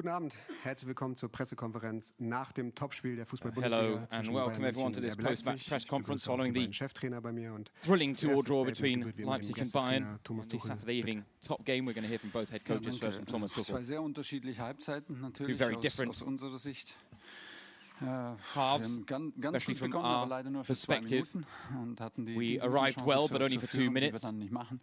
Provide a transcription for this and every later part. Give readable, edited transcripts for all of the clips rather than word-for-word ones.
Guten Abend, herzlich willkommen zur Pressekonferenz nach dem Topspiel der Hello and welcome everyone to this post-match press conference following the thrilling 2-2 draw between Leipzig and Bayern on the Saturday evening top game. We're going to hear from both head coaches, first from Thomas Tuchel. Zwei sehr unterschiedliche Halbzeiten, natürlich Two very different aus unserer Sicht. Halves, Ganz especially from begonnen, aber leider nur für 2 perspective. Minuten und hatten die We arrived well, but only for 2 führen, minutes. die wir dann nicht machen.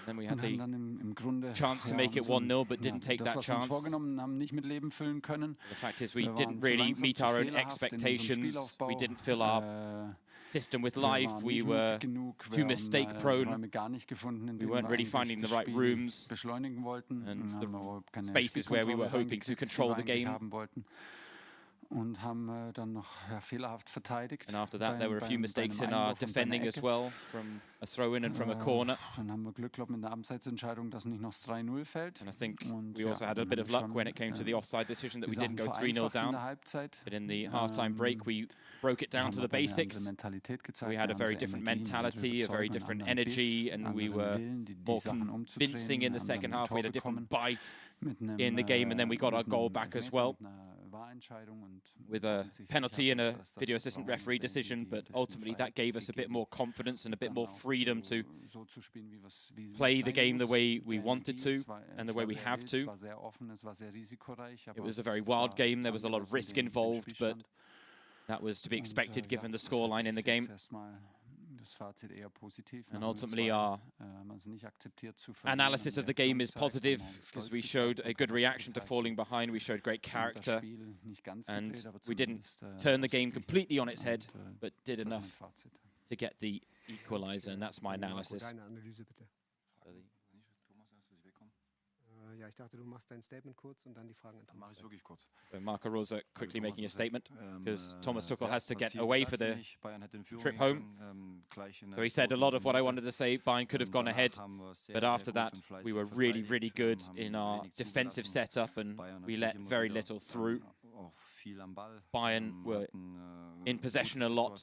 Then we had the im Grunde, chance to make it 1-0, but didn't take das, that was wir uns chance. vorgenommen haben, nicht mit Leben füllen können. The fact is we Wir didn't waren zu really langsam, meet zu our own fehlerhaft in unserem expectations. Spielaufbau. We didn't fill our system with Wir life. waren We nicht were mutig genug. too Wir haben, mistake-prone. Räume gar nicht gefunden, in We denen weren't really eigentlich finding the das right Spiel rooms beschleunigen wollten. and Wir the haben überhaupt keine spaces where we were Spielkontrolle hoping to reingekriegt, die control wir the eigentlich game. haben wollten. Und haben dann noch fehlerhaft verteidigt. And after that, there were a few mistakes in our defending as well, from a throw-in and from a corner. Dann haben wir Glück, glaube ich, in der Abseitsentscheidung, dass nicht noch 3-0 fällt. And I think Und we also had a bit of luck when it came to the offside decision that we didn't go 3-0 down. But in the half-time break, we broke it down to the basics. We had a very different mentality, a very different energy, and we were more convincing in the second half. We had a different bite in the game, and then we got our goal back as well, with a penalty and a video assistant referee decision, but ultimately that gave us a bit more confidence and a bit more freedom to play the game the way we wanted to and the way we have to. It was a very wild game, there was a lot of risk involved, but that was to be expected given the scoreline in the game. And ultimately our analysis of the game is positive because we showed a good reaction to falling behind, we showed great character, and we didn't turn the game completely on its head, but did enough to get the equalizer, and that's my analysis. Ja, ich dachte, du machst dein Statement kurz und dann die Fragen an Thomas. Mache ich wirklich kurz. So Marco Rosa quickly making a statement because Thomas Tuchel has to get away for the trip home. So he said a lot of what I wanted to say. Bayern could have gone ahead, but after that we were really, really good in our defensive setup and we let very little through. Bayern were in possession a lot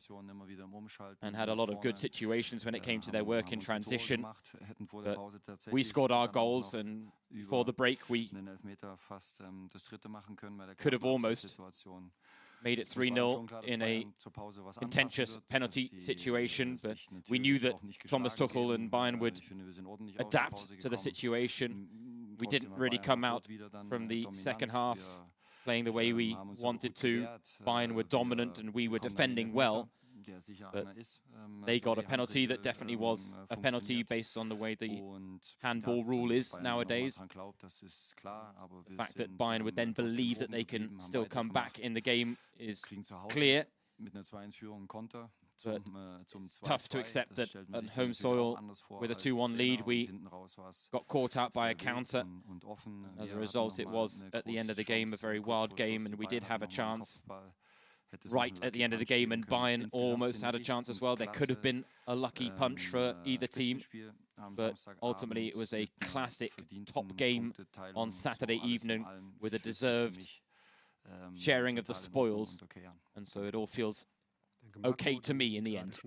and had a lot of good situations when it came to their work in transition. But we scored our goals, and before the break we could have almost made it 3-0 in a contentious penalty situation, but we knew that Thomas Tuchel and Bayern would adapt to the situation. We didn't really come out from the second half playing the way we wanted to. Bayern were dominant and we were defending well, but they got a penalty that definitely was a penalty based on the way the handball rule is nowadays. The fact that Bayern would then believe that they can still come back in the game is clear. But it's tough to accept that at home soil, with a 2-1 lead, we got caught out by a counter. As a result, it was, at the end of the game, a very wild game, and we did have a chance right at the end of the game, and Bayern almost had a chance as well. There could have been a lucky punch for either team, but ultimately it was a classic top game on Saturday evening with a deserved sharing of the spoils, and so it all feels okay to me in the end.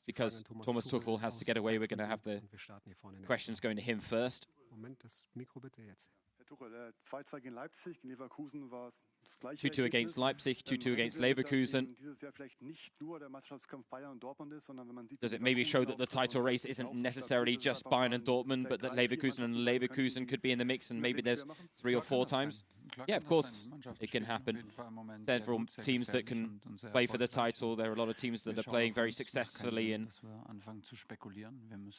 Because Thomas Tuchel has to get away, we're going to have the questions going to him first. 2-2 against Leipzig, 2-2 against Leverkusen. Does it maybe show that the title race isn't necessarily just Bayern and Dortmund, but that Leverkusen could be in the mix and maybe there's 3 or 4 times? Yeah, of course, it can happen. Several teams that can play for the title. There are a lot of teams that are playing very successfully, and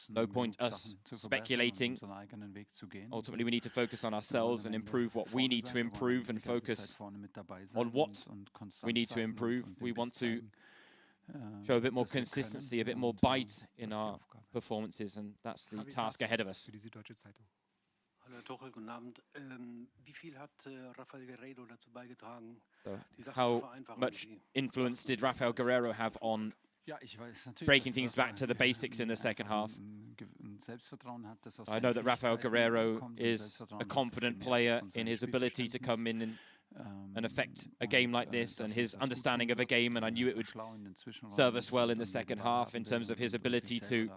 no point us speculating. Ultimately, we need to focus on ourselves and improve what we need to improve and focus on what we need to improve. We want to show a bit more consistency, a bit more bite in our performances, and that's the task ahead of us. Herr Tuchel, guten Abend. Wie viel hat Rafael Guerreiro dazu beigetragen, die Sache zu How vereinfachen? much influence did Rafael Guerreiro have on breaking things back to the basics in the second half? I know that Rafael Guerreiro is a confident player in his ability to come in and and affect a game like this and his understanding of a game, and I knew it would serve us well in the second half in terms of his ability to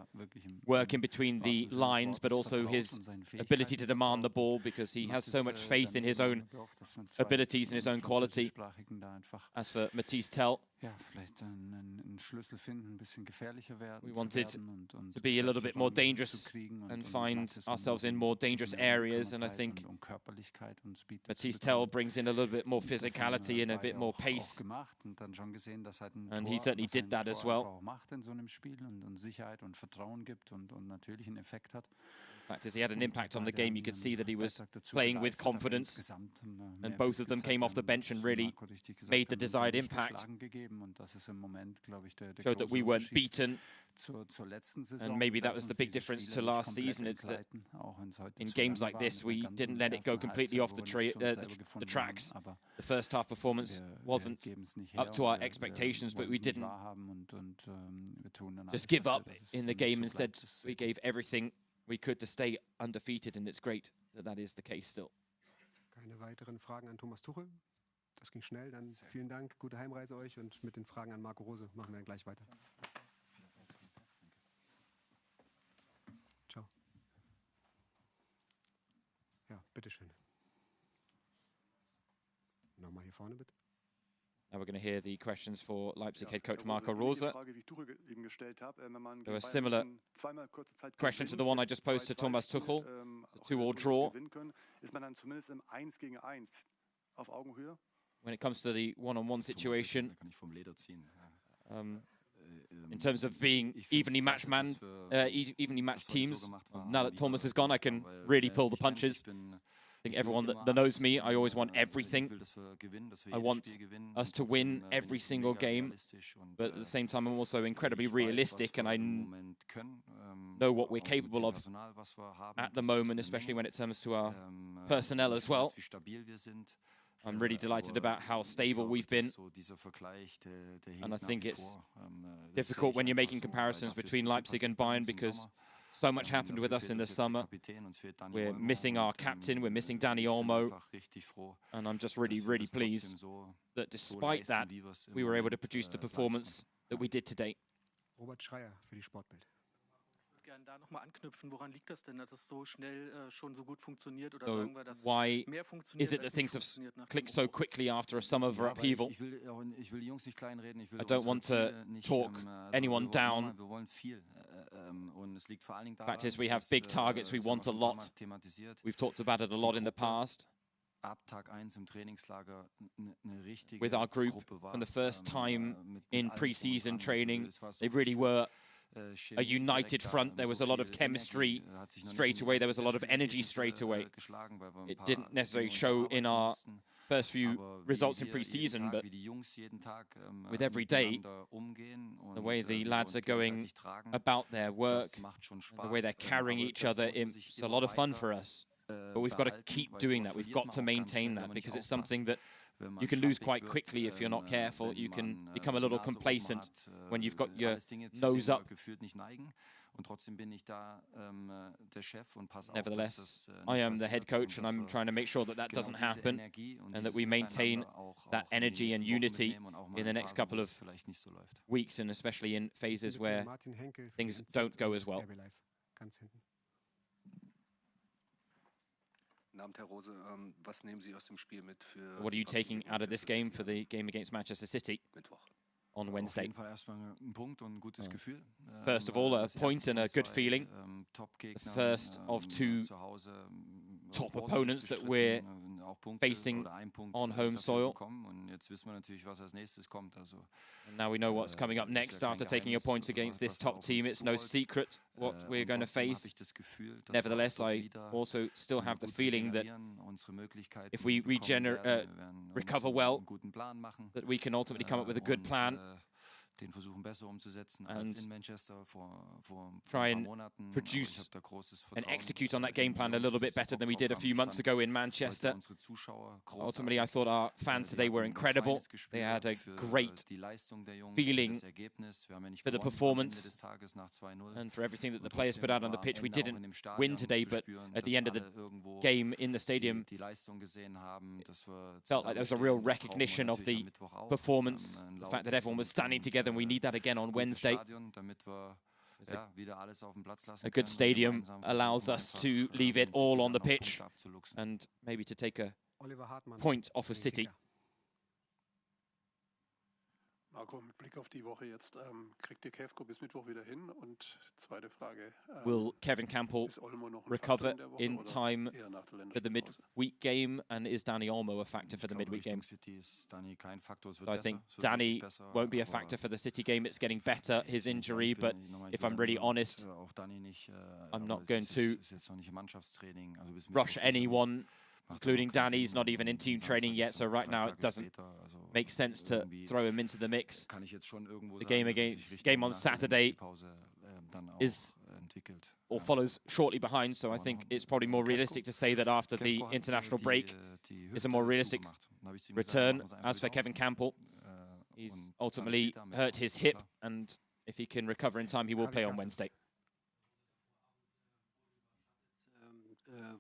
work in between the lines, but also his ability to demand the ball, because he has so much faith in his own abilities and his own quality. As for Mathys Tel, we wanted to be a little bit more dangerous and find ourselves in more dangerous areas, and I think Mathys Tel brings in a little bit more physicality and a bit more pace, and he certainly did that as well. In fact, as he had an impact on the game, you could see that he was playing with confidence, and both of them came off the bench and really made the desired impact. Showed that we weren't beaten, and maybe that was the big difference to last season. It's that in games like this, we didn't let it go completely off the tracks. The first half performance wasn't up to our expectations, but we didn't just give up in the game. Instead, we gave everything we could to stay undefeated, and it's great that that is the case still. Keine weiteren Fragen an Thomas Tuchel. Das ging schnell. Dann vielen Dank, gute Heimreise euch, und mit den Fragen an Marco Rose machen wir dann gleich weiter. Ciao. Ja, bitteschön. Nochmal hier vorne bitte. Now we're going to hear the questions for Leipzig head coach Marco Rose. There were similar questions to the one I just posed to Thomas Tuchel. It's a 2-2 draw. When it comes to the one-on-one situation, in terms of being evenly matched teams, now that Thomas is gone, I can really pull the punches. I think everyone that knows me, I always want everything. I want us to win every single game, but at the same time, I'm also incredibly realistic, and I know what we're capable of at the moment, especially when it comes to our personnel as well. I'm really delighted about how stable we've been, and I think it's difficult when you're making comparisons between Leipzig and Bayern, because so much happened with us in the summer. We're missing our captain, we're missing Dani Olmo, and I'm just really, really pleased that despite that, we were able to produce the performance that we did today. Robert Schreier für die Sportbild. gerne da nochmal anknüpfen. Woran liegt das denn, dass es so schnell schon so gut funktioniert? Oder so sagen wir, dass why mehr funktioniert, is it that things have clicked so quickly after a summer of upheaval? I don't want to talk anyone down. The fact is, we have big targets, we want a lot. We've talked about it a lot in the past. With our group, from the first time in pre-season training, they really were a united front. There was a lot of chemistry straight away. There was a lot of energy straight away. It didn't necessarily show in our first few results in pre-season, but with every day, the way the lads are going about their work, the way they're carrying each other, it's a lot of fun for us. But we've got to keep doing that. We've got to maintain that, because it's something that you can lose quite quickly if you're not careful. You can become a little complacent when you've got your nose up. Nevertheless, I am the head coach, and I'm trying to make sure that that doesn't happen, and that we maintain that energy and unity in the next couple of weeks, and especially in phases where things don't go as well. What are you taking out of this game for the game against Manchester City on Wednesday? First of all, a point and a good feeling. The first of two top opponents that we're facing on home soil. And now we know what's coming up next after taking a point against this top team. It's no secret what we're going to face. Nevertheless, I also still have the feeling that if we recover well, that we can ultimately come up with a good plan den versuchen besser umzusetzen als and in Manchester vor try ein and paar Monaten. produce and execute on that game plan a little bit better than we did a few months ago in Manchester. Ultimately, I thought our fans today were incredible. They had a great feeling for the performance and for everything that the players put out on the pitch. We didn't win today, but at the end of the game in the stadium, felt like there was a real recognition of the performance, the fact that everyone was standing together, and we need that again on Wednesday. A good stadium allows us to leave it all on the pitch and maybe to take a point off of City. Marco, mit Blick auf die Woche jetzt, kriegt ihr Kevko bis Mittwoch wieder hin? Und zweite Frage. Will Kevin Campbell recover in time for the midweek game? And is Dani Olmo a factor for the midweek game? So I think Dani won't be a factor for the City game. It's getting better, his injury, but if I'm really honest, I'm not going to rush anyone, including Dani. He's not even in team training yet, so right now it doesn't make sense to throw him into the mix. The game on Saturday is or follows shortly behind, so I think it's probably more realistic to say that after the international break is a more realistic return. As for Kevin Campbell, he's ultimately hurt his hip, and if he can recover in time, he will play on Wednesday.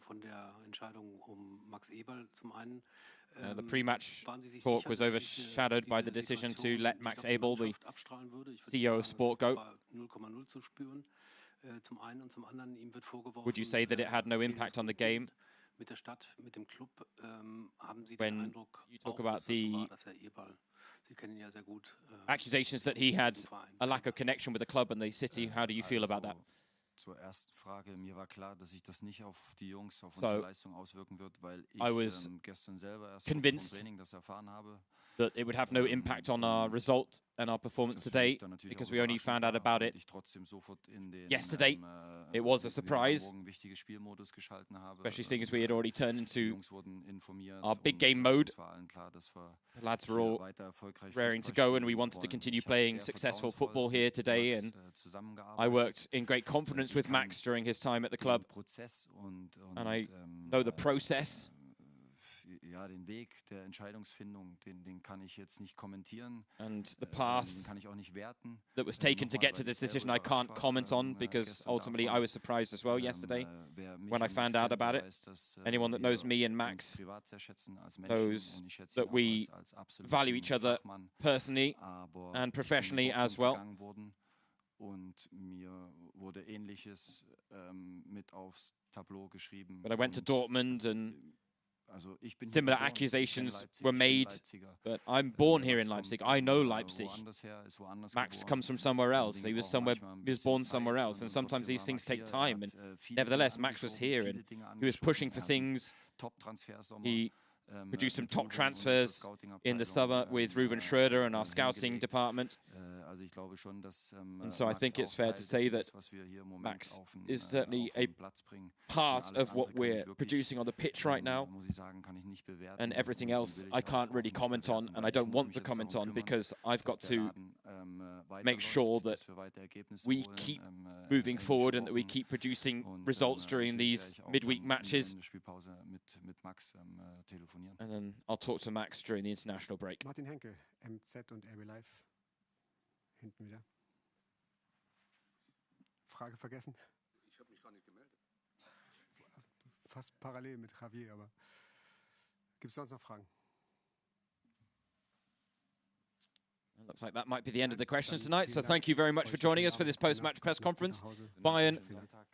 Von der Entscheidung Max Eberl zum einen. The pre-match talk was overshadowed by the decision to let Max Eberl, the CEO of Sport, go. Would you say that it had no impact on the game? When you talk about the accusations that he had a lack of connection with the club and the city, how do you feel about that? Zur ersten Frage, mir war klar, dass sich das nicht auf die Jungs, auf unsere Leistung auswirken wird, weil ich gestern selber erst im Training das erfahren habe. That it would have no impact on our result and our performance today, because we only found out about it yesterday. It was a surprise, especially seeing as we had already turned into our big game mode. The lads were all raring to go, and we wanted to continue playing successful football here today. And I worked in great confidence with Max during his time at the club, and I know the process. Ja, den Weg der Entscheidungsfindung, den kann ich jetzt nicht kommentieren. And the path kann ich auch nicht werten. That was taken to get to this decision, I can't comment on, because ultimately I was surprised as well yesterday when I found out about it. Anyone that knows me and Max knows that we value each other personally and professionally as well. Und mir wurde Ähnliches mit aufs Tableau geschrieben. But I went to Dortmund and similar accusations were made, but I'm born here in Leipzig. I know Leipzig. Max comes from somewhere else. He was born somewhere else, and sometimes these things take time. And nevertheless, Max was here, and he was pushing for things. He produced some top transfers in the summer with Ruven Schröder and our scouting department. And so I think it's fair to say that Max is certainly a part of what we're producing on the pitch right now. And everything else I can't really comment on, and I don't want to comment on, because I've got to make sure that we keep moving forward and that we keep producing results during these midweek matches. And then I'll talk to Max during the international break. Martin Henkel, MZ und RB Live. Hinten wieder. Frage vergessen? Ich habe mich gar nicht gemeldet. Fast parallel mit Javier, aber gibt es sonst noch Fragen? It looks like that might be the end of the questions tonight. So thank you very much for joining us for this post-match press conference. Bayern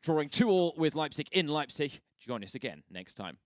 drawing 2-2 with Leipzig in Leipzig. Join us again next time.